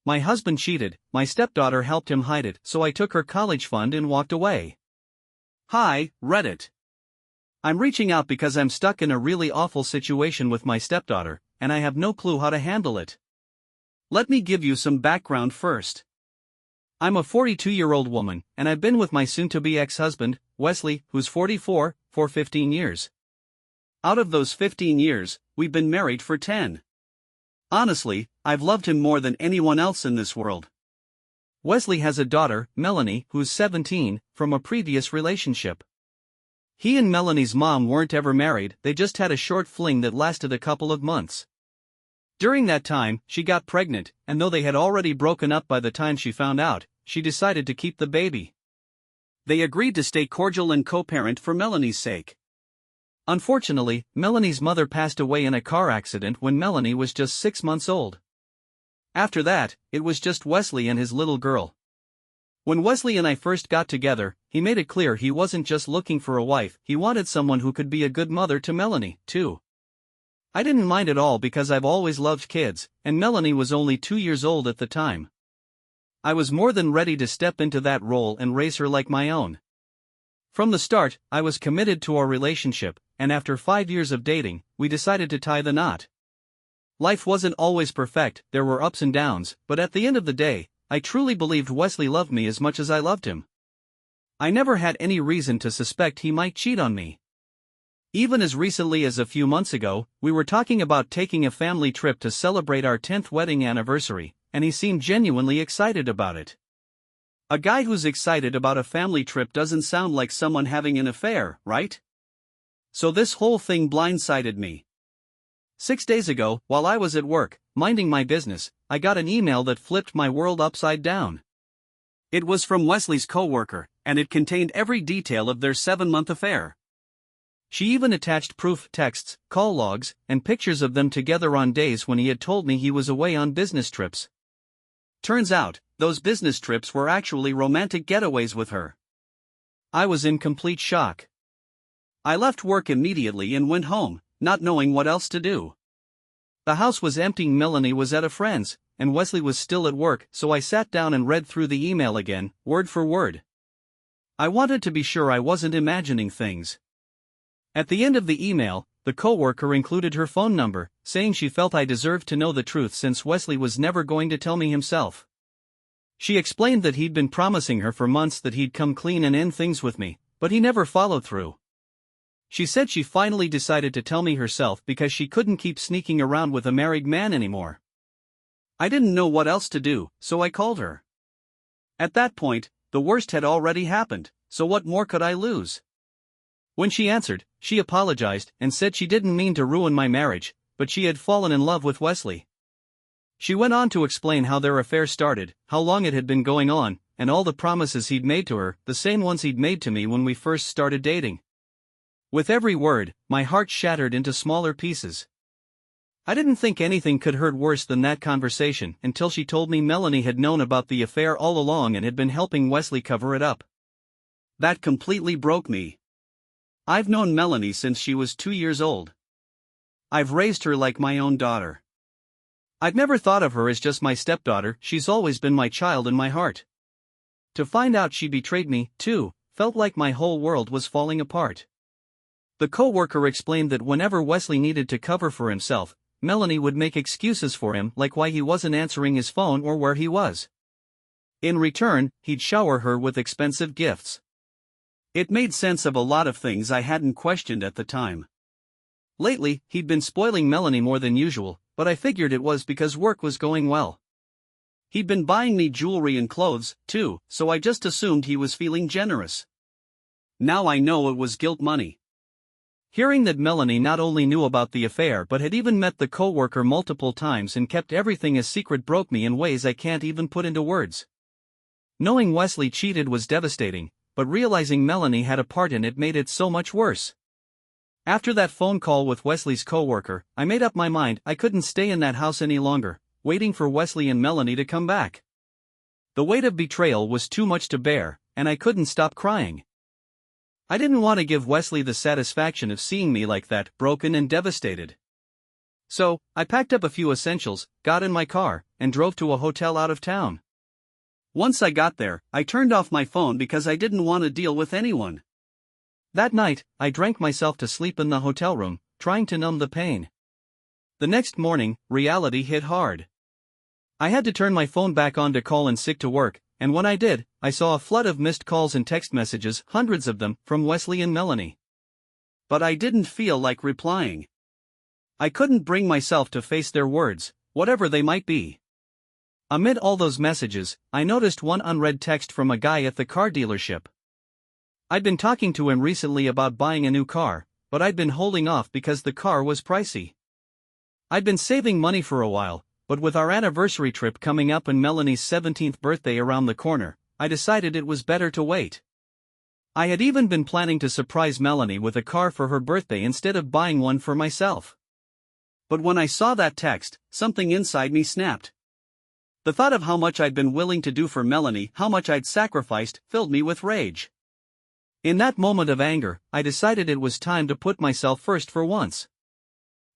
My husband cheated, my stepdaughter helped him hide it, so I took her college fund and walked away. Hi, Reddit. I'm reaching out because I'm stuck in a really awful situation with my stepdaughter, and I have no clue how to handle it. Let me give you some background first. I'm a 42-year-old woman, and I've been with my soon-to-be ex-husband, Wesley, who's 44, for 15 years. Out of those 15 years, we've been married for 10. Honestly, I've loved him more than anyone else in this world. Wesley has a daughter, Melanie, who's 17, from a previous relationship. He and Melanie's mom weren't ever married, they just had a short fling that lasted a couple of months. During that time, she got pregnant, and though they had already broken up by the time she found out, she decided to keep the baby. They agreed to stay cordial and co-parent for Melanie's sake. Unfortunately, Melanie's mother passed away in a car accident when Melanie was just 6 months old. After that, it was just Wesley and his little girl. When Wesley and I first got together, he made it clear he wasn't just looking for a wife, he wanted someone who could be a good mother to Melanie, too. I didn't mind at all because I've always loved kids, and Melanie was only 2 years old at the time. I was more than ready to step into that role and raise her like my own. From the start, I was committed to our relationship, and after 5 years of dating, we decided to tie the knot. Life wasn't always perfect, there were ups and downs, but at the end of the day, I truly believed Wesley loved me as much as I loved him. I never had any reason to suspect he might cheat on me. Even as recently as a few months ago, we were talking about taking a family trip to celebrate our 10th wedding anniversary, and he seemed genuinely excited about it. A guy who's excited about a family trip doesn't sound like someone having an affair, right? So this whole thing blindsided me. 6 days ago, while I was at work, minding my business, I got an email that flipped my world upside down. It was from Wesley's coworker, and it contained every detail of their 7-month affair. She even attached proof texts, call logs, and pictures of them together on days when he had told me he was away on business trips. Turns out, those business trips were actually romantic getaways with her. I was in complete shock. I left work immediately and went home, not knowing what else to do. The house was empty, Melanie was at a friend's, and Wesley was still at work, so I sat down and read through the email again, word for word. I wanted to be sure I wasn't imagining things. At the end of the email, the coworker included her phone number, saying she felt I deserved to know the truth since Wesley was never going to tell me himself. She explained that he'd been promising her for months that he'd come clean and end things with me, but he never followed through. She said she finally decided to tell me herself because she couldn't keep sneaking around with a married man anymore. I didn't know what else to do, so I called her. At that point, the worst had already happened, so what more could I lose? When she answered, she apologized and said she didn't mean to ruin my marriage, but she had fallen in love with Wesley. She went on to explain how their affair started, how long it had been going on, and all the promises he'd made to her, the same ones he'd made to me when we first started dating. With every word, my heart shattered into smaller pieces. I didn't think anything could hurt worse than that conversation until she told me Melanie had known about the affair all along and had been helping Wesley cover it up. That completely broke me. I've known Melanie since she was 2 years old. I've raised her like my own daughter. I've never thought of her as just my stepdaughter, she's always been my child in my heart. To find out she betrayed me, too, felt like my whole world was falling apart. The coworker explained that whenever Wesley needed to cover for himself, Melanie would make excuses for him, like why he wasn't answering his phone or where he was. In return, he'd shower her with expensive gifts. It made sense of a lot of things I hadn't questioned at the time. Lately, he'd been spoiling Melanie more than usual, but I figured it was because work was going well. He'd been buying me jewelry and clothes, too, so I just assumed he was feeling generous. Now I know it was guilt money. Hearing that Melanie not only knew about the affair but had even met the coworker multiple times and kept everything a secret broke me in ways I can't even put into words. Knowing Wesley cheated was devastating, but realizing Melanie had a part in it made it so much worse. After that phone call with Wesley's coworker, I made up my mind I couldn't stay in that house any longer, waiting for Wesley and Melanie to come back. The weight of betrayal was too much to bear, and I couldn't stop crying. I didn't want to give Wesley the satisfaction of seeing me like that, broken and devastated. So, I packed up a few essentials, got in my car, and drove to a hotel out of town. Once I got there, I turned off my phone because I didn't want to deal with anyone. That night, I drank myself to sleep in the hotel room, trying to numb the pain. The next morning, reality hit hard. I had to turn my phone back on to call in sick to work, and when I did, I saw a flood of missed calls and text messages, hundreds of them, from Wesley and Melanie. But I didn't feel like replying. I couldn't bring myself to face their words, whatever they might be. Amid all those messages, I noticed one unread text from a guy at the car dealership. I'd been talking to him recently about buying a new car, but I'd been holding off because the car was pricey. I'd been saving money for a while, but with our anniversary trip coming up and Melanie's 17th birthday around the corner, I decided it was better to wait. I had even been planning to surprise Melanie with a car for her birthday instead of buying one for myself. But when I saw that text, something inside me snapped. The thought of how much I'd been willing to do for Melanie, how much I'd sacrificed, filled me with rage. In that moment of anger, I decided it was time to put myself first for once.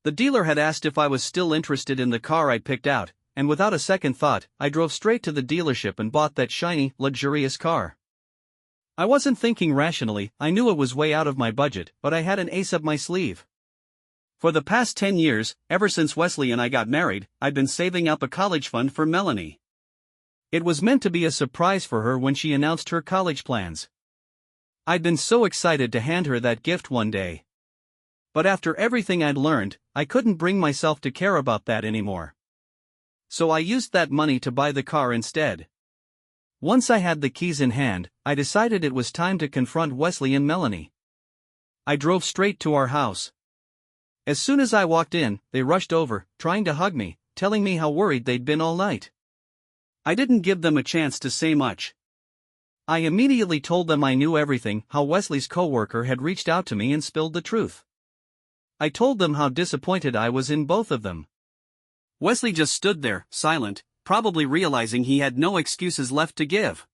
The dealer had asked if I was still interested in the car I'd picked out, and without a second thought, I drove straight to the dealership and bought that shiny, luxurious car. I wasn't thinking rationally, I knew it was way out of my budget, but I had an ace up my sleeve. For the past 10 years, ever since Wesley and I got married, I'd been saving up a college fund for Melanie. It was meant to be a surprise for her when she announced her college plans. I'd been so excited to hand her that gift one day. But after everything I'd learned, I couldn't bring myself to care about that anymore. So I used that money to buy the car instead. Once I had the keys in hand, I decided it was time to confront Wesley and Melanie. I drove straight to our house. As soon as I walked in, they rushed over, trying to hug me, telling me how worried they'd been all night. I didn't give them a chance to say much. I immediately told them I knew everything, how Wesley's coworker had reached out to me and spilled the truth. I told them how disappointed I was in both of them. Wesley just stood there, silent, probably realizing he had no excuses left to give.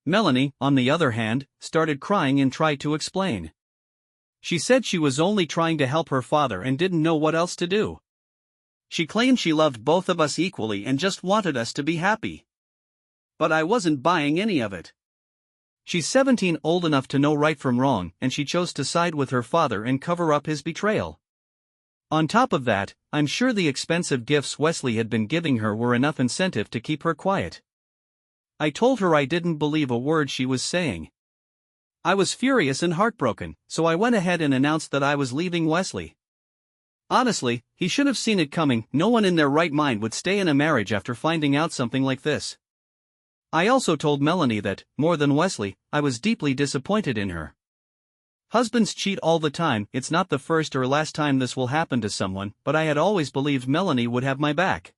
Melanie, on the other hand, started crying and tried to explain. She said she was only trying to help her father and didn't know what else to do. She claimed she loved both of us equally and just wanted us to be happy. But I wasn't buying any of it. She's 17, old enough to know right from wrong, and she chose to side with her father and cover up his betrayal. On top of that, I'm sure the expensive gifts Wesley had been giving her were enough incentive to keep her quiet. I told her I didn't believe a word she was saying. I was furious and heartbroken, so I went ahead and announced that I was leaving Wesley. Honestly, he should have seen it coming. No one in their right mind would stay in a marriage after finding out something like this. I also told Melanie that, more than Wesley, I was deeply disappointed in her. Husbands cheat all the time, it's not the first or last time this will happen to someone, but I had always believed Melanie would have my back.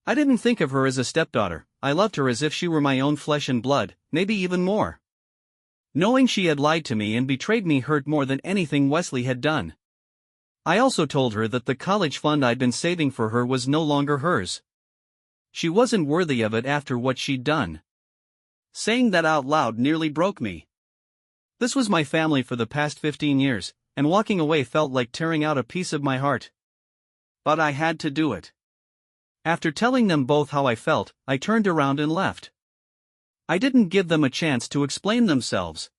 I didn't think of her as a stepdaughter, I loved her as if she were my own flesh and blood, maybe even more. Knowing she had lied to me and betrayed me hurt more than anything Wesley had done. I also told her that the college fund I'd been saving for her was no longer hers. She wasn't worthy of it after what she'd done. Saying that out loud nearly broke me. This was my family for the past 15 years, and walking away felt like tearing out a piece of my heart. But I had to do it. After telling them both how I felt, I turned around and left. I didn't give them a chance to explain themselves.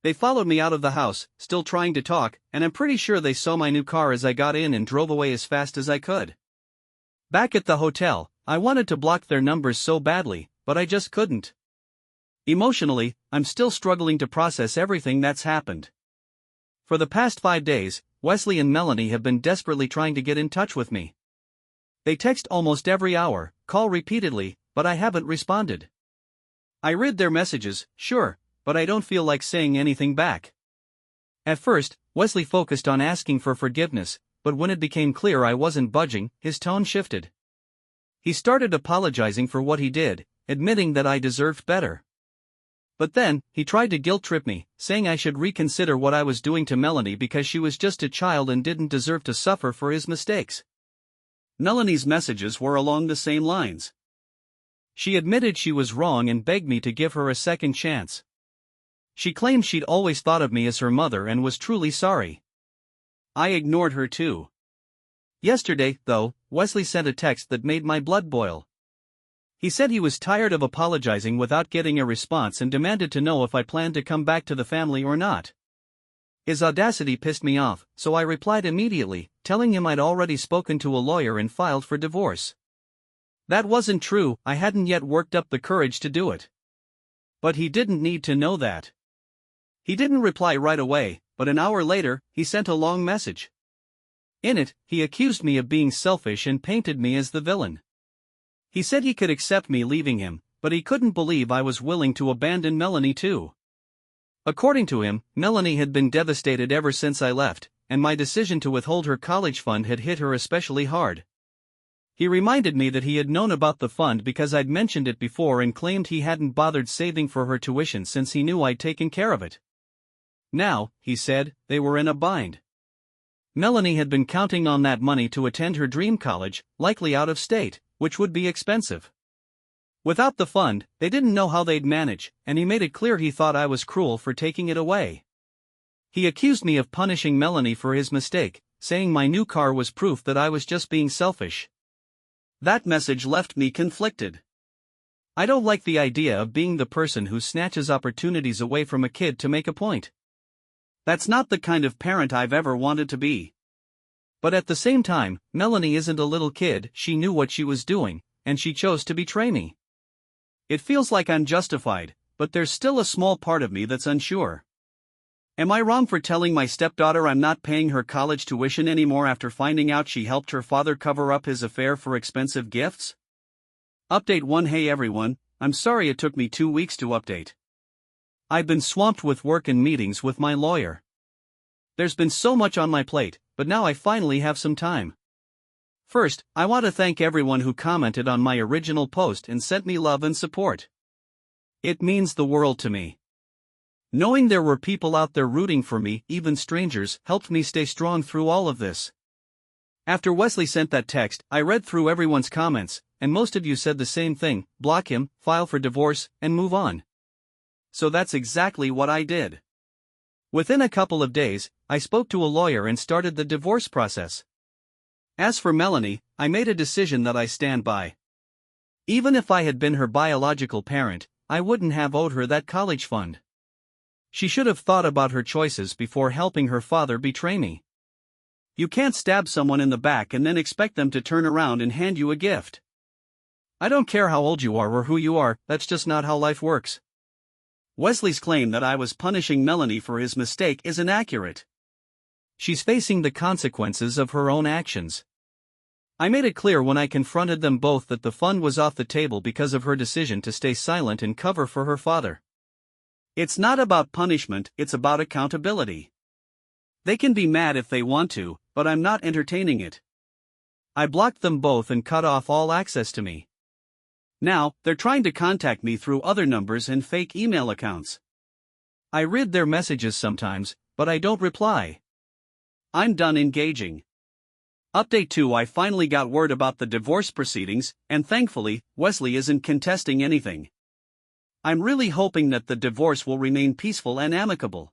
They followed me out of the house, still trying to talk, and I'm pretty sure they saw my new car as I got in and drove away as fast as I could. Back at the hotel, I wanted to block their numbers so badly, but I just couldn't. Emotionally, I'm still struggling to process everything that's happened. For the past 5 days, Wesley and Melanie have been desperately trying to get in touch with me. They text almost every hour, call repeatedly, but I haven't responded. I read their messages, sure, but I don't feel like saying anything back. At first, Wesley focused on asking for forgiveness, but when it became clear I wasn't budging, his tone shifted. He started apologizing for what he did, admitting that I deserved better. But then, he tried to guilt-trip me, saying I should reconsider what I was doing to Melanie because she was just a child and didn't deserve to suffer for his mistakes. Melanie's messages were along the same lines. She admitted she was wrong and begged me to give her a second chance. She claimed she'd always thought of me as her mother and was truly sorry. I ignored her too. Yesterday, though, Wesley sent a text that made my blood boil. He said he was tired of apologizing without getting a response and demanded to know if I planned to come back to the family or not. His audacity pissed me off, so I replied immediately, telling him I'd already spoken to a lawyer and filed for divorce. That wasn't true, I hadn't yet worked up the courage to do it. But he didn't need to know that. He didn't reply right away, but an hour later, he sent a long message. In it, he accused me of being selfish and painted me as the villain. He said he could accept me leaving him, but he couldn't believe I was willing to abandon Melanie too. According to him, Melanie had been devastated ever since I left, and my decision to withhold her college fund had hit her especially hard. He reminded me that he had known about the fund because I'd mentioned it before and claimed he hadn't bothered saving for her tuition since he knew I'd taken care of it. Now, he said, they were in a bind. Melanie had been counting on that money to attend her dream college, likely out of state, which would be expensive. Without the fund, they didn't know how they'd manage, and he made it clear he thought I was cruel for taking it away. He accused me of punishing Melanie for his mistake, saying my new car was proof that I was just being selfish. That message left me conflicted. I don't like the idea of being the person who snatches opportunities away from a kid to make a point. That's not the kind of parent I've ever wanted to be. But at the same time, Melanie isn't a little kid, she knew what she was doing, and she chose to betray me. It feels like I'm justified, but there's still a small part of me that's unsure. Am I wrong for telling my stepdaughter I'm not paying her college tuition anymore after finding out she helped her father cover up his affair for expensive gifts? Update 1. Hey everyone, I'm sorry it took me 2 weeks to update. I've been swamped with work and meetings with my lawyer. There's been so much on my plate, but now I finally have some time. First, I want to thank everyone who commented on my original post and sent me love and support. It means the world to me. Knowing there were people out there rooting for me, even strangers, helped me stay strong through all of this. After Wesley sent that text, I read through everyone's comments, and most of you said the same thing: block him, file for divorce, and move on. So that's exactly what I did. Within a couple of days, I spoke to a lawyer and started the divorce process. As for Melanie, I made a decision that I stand by. Even if I had been her biological parent, I wouldn't have owed her that college fund. She should have thought about her choices before helping her father betray me. You can't stab someone in the back and then expect them to turn around and hand you a gift. I don't care how old you are or who you are, that's just not how life works. Wesley's claim that I was punishing Melanie for his mistake is inaccurate. She's facing the consequences of her own actions. I made it clear when I confronted them both that the fund was off the table because of her decision to stay silent and cover for her father. It's not about punishment, it's about accountability. They can be mad if they want to, but I'm not entertaining it. I blocked them both and cut off all access to me. Now, they're trying to contact me through other numbers and fake email accounts. I read their messages sometimes, but I don't reply. I'm done engaging. Update 2. I finally got word about the divorce proceedings, and thankfully, Wesley isn't contesting anything. I'm really hoping that the divorce will remain peaceful and amicable.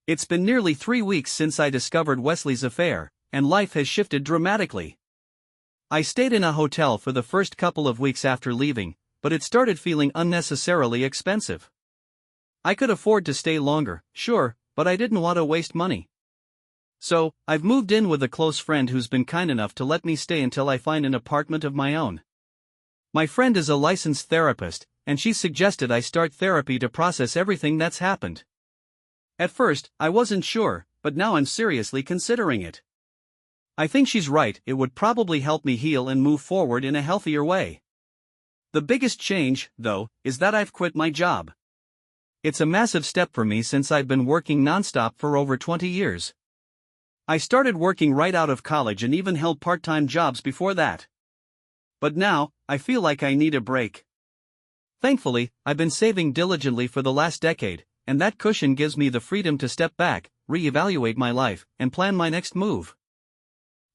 It's been nearly 3 weeks since I discovered Wesley's affair, and life has shifted dramatically. I stayed in a hotel for the first couple of weeks after leaving, but it started feeling unnecessarily expensive. I could afford to stay longer, sure, but I didn't want to waste money. So, I've moved in with a close friend who's been kind enough to let me stay until I find an apartment of my own. My friend is a licensed therapist, and she suggested I start therapy to process everything that's happened. At first, I wasn't sure, but now I'm seriously considering it. I think she's right, it would probably help me heal and move forward in a healthier way. The biggest change, though, is that I've quit my job. It's a massive step for me since I've been working nonstop for over 20 years. I started working right out of college and even held part-time jobs before that. But now, I feel like I need a break. Thankfully, I've been saving diligently for the last decade, and that cushion gives me the freedom to step back, reevaluate my life, and plan my next move.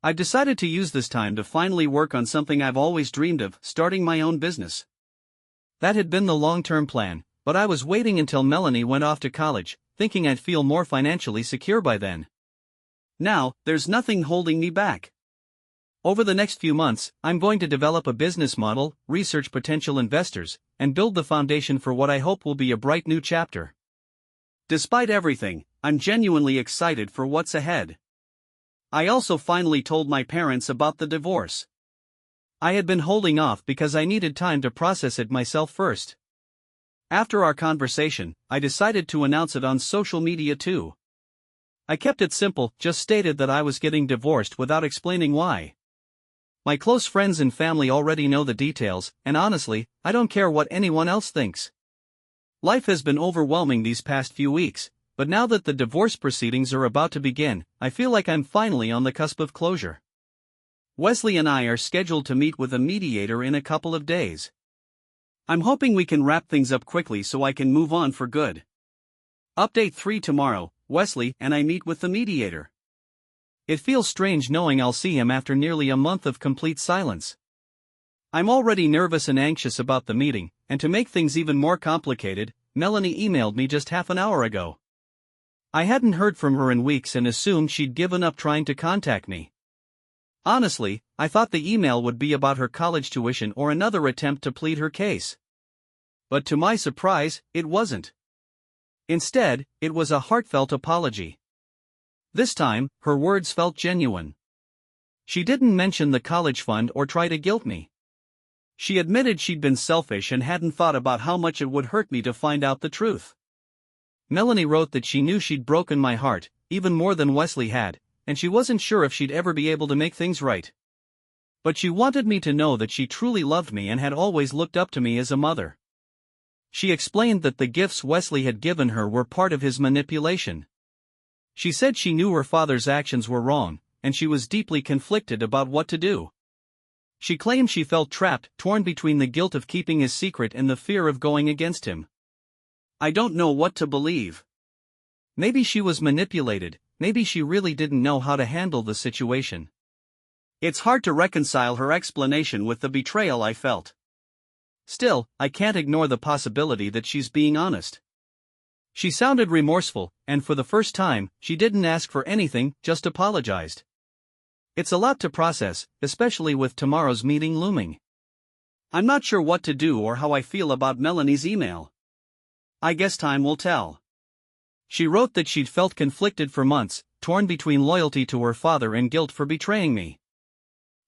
I've decided to use this time to finally work on something I've always dreamed of, starting my own business. That had been the long-term plan, but I was waiting until Melanie went off to college, thinking I'd feel more financially secure by then. Now, there's nothing holding me back. Over the next few months, I'm going to develop a business model, research potential investors, and build the foundation for what I hope will be a bright new chapter. Despite everything, I'm genuinely excited for what's ahead. I also finally told my parents about the divorce. I had been holding off because I needed time to process it myself first. After our conversation, I decided to announce it on social media too. I kept it simple, just stated that I was getting divorced without explaining why. My close friends and family already know the details, and honestly, I don't care what anyone else thinks. Life has been overwhelming these past few weeks, but now that the divorce proceedings are about to begin, I feel like I'm finally on the cusp of closure. Wesley and I are scheduled to meet with a mediator in a couple of days. I'm hoping we can wrap things up quickly so I can move on for good. Update 3 tomorrow, Wesley and I meet with the mediator. It feels strange knowing I'll see him after nearly a month of complete silence. I'm already nervous and anxious about the meeting, and to make things even more complicated, Melanie emailed me just half an hour ago. I hadn't heard from her in weeks and assumed she'd given up trying to contact me. Honestly, I thought the email would be about her college tuition or another attempt to plead her case. But to my surprise, it wasn't. Instead, it was a heartfelt apology. This time, her words felt genuine. She didn't mention the college fund or try to guilt me. She admitted she'd been selfish and hadn't thought about how much it would hurt me to find out the truth. Melanie wrote that she knew she'd broken my heart, even more than Wesley had, and she wasn't sure if she'd ever be able to make things right. But she wanted me to know that she truly loved me and had always looked up to me as a mother. She explained that the gifts Wesley had given her were part of his manipulation. She said she knew her father's actions were wrong, and she was deeply conflicted about what to do. She claimed she felt trapped, torn between the guilt of keeping his secret and the fear of going against him. I don't know what to believe. Maybe she was manipulated, maybe she really didn't know how to handle the situation. It's hard to reconcile her explanation with the betrayal I felt. Still, I can't ignore the possibility that she's being honest. She sounded remorseful, and for the first time, she didn't ask for anything, just apologized. It's a lot to process, especially with tomorrow's meeting looming. I'm not sure what to do or how I feel about Melanie's email. I guess time will tell. She wrote that she'd felt conflicted for months, torn between loyalty to her father and guilt for betraying me.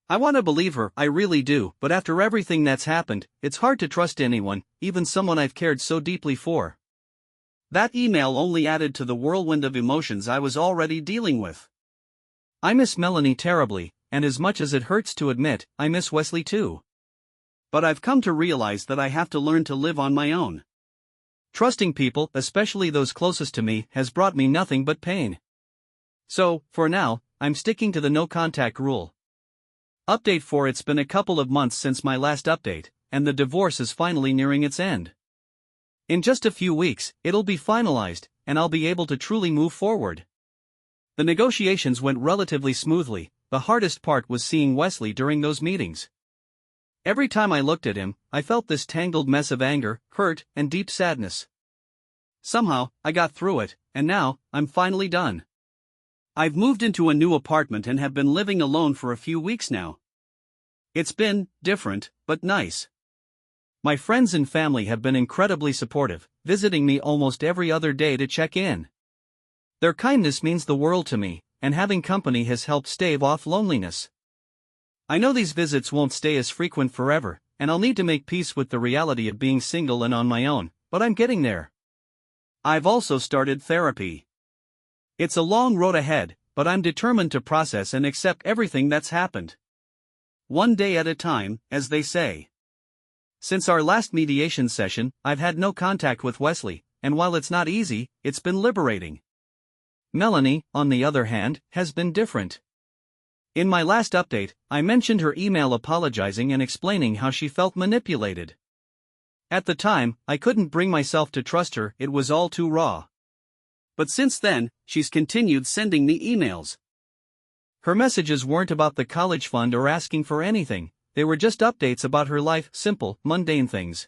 I want to believe her, I really do, but after everything that's happened, it's hard to trust anyone, even someone I've cared so deeply for. That email only added to the whirlwind of emotions I was already dealing with. I miss Melanie terribly, and as much as it hurts to admit, I miss Wesley too. But I've come to realize that I have to learn to live on my own. Trusting people, especially those closest to me, has brought me nothing but pain. So, for now, I'm sticking to the no-contact rule. Update 4. It's been a couple of months since my last update, and the divorce is finally nearing its end. In just a few weeks, it'll be finalized, and I'll be able to truly move forward. The negotiations went relatively smoothly. The hardest part was seeing Wesley during those meetings. Every time I looked at him, I felt this tangled mess of anger, hurt, and deep sadness. Somehow, I got through it, and now, I'm finally done. I've moved into a new apartment and have been living alone for a few weeks now. It's been different, but nice. My friends and family have been incredibly supportive, visiting me almost every other day to check in. Their kindness means the world to me, and having company has helped stave off loneliness. I know these visits won't stay as frequent forever, and I'll need to make peace with the reality of being single and on my own, but I'm getting there. I've also started therapy. It's a long road ahead, but I'm determined to process and accept everything that's happened. One day at a time, as they say. Since our last mediation session, I've had no contact with Wesley, and while it's not easy, it's been liberating. Melanie, on the other hand, has been different. In my last update, I mentioned her email apologizing and explaining how she felt manipulated. At the time, I couldn't bring myself to trust her, it was all too raw. But since then, she's continued sending me emails. Her messages weren't about the college fund or asking for anything, they were just updates about her life, simple, mundane things.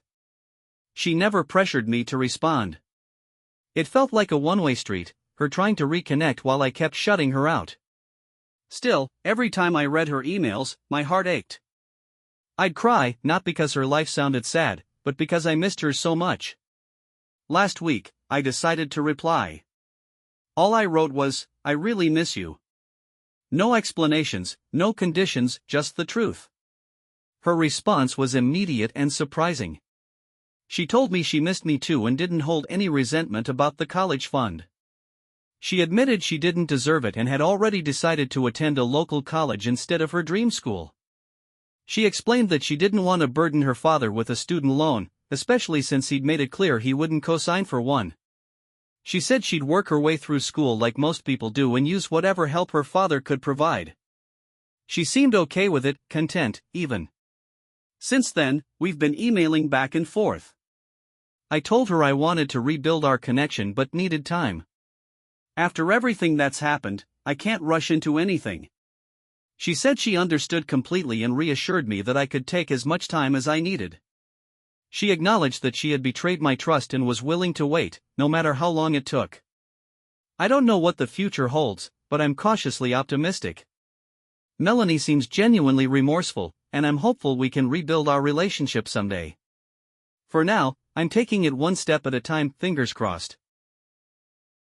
She never pressured me to respond. It felt like a one-way street, her trying to reconnect while I kept shutting her out. Still, every time I read her emails, my heart ached. I'd cry, not because her life sounded sad, but because I missed her so much. Last week, I decided to reply. All I wrote was, "I really miss you." No explanations, no conditions, just the truth. Her response was immediate and surprising. She told me she missed me too and didn't hold any resentment about the college fund. She admitted she didn't deserve it and had already decided to attend a local college instead of her dream school. She explained that she didn't want to burden her father with a student loan, especially since he'd made it clear he wouldn't co-sign for one. She said she'd work her way through school like most people do and use whatever help her father could provide. She seemed okay with it, content, even. Since then, we've been emailing back and forth. I told her I wanted to rebuild our connection but needed time. After everything that's happened, I can't rush into anything. She said she understood completely and reassured me that I could take as much time as I needed. She acknowledged that she had betrayed my trust and was willing to wait, no matter how long it took. I don't know what the future holds, but I'm cautiously optimistic. Melanie seems genuinely remorseful, and I'm hopeful we can rebuild our relationship someday. For now, I'm taking it one step at a time, fingers crossed.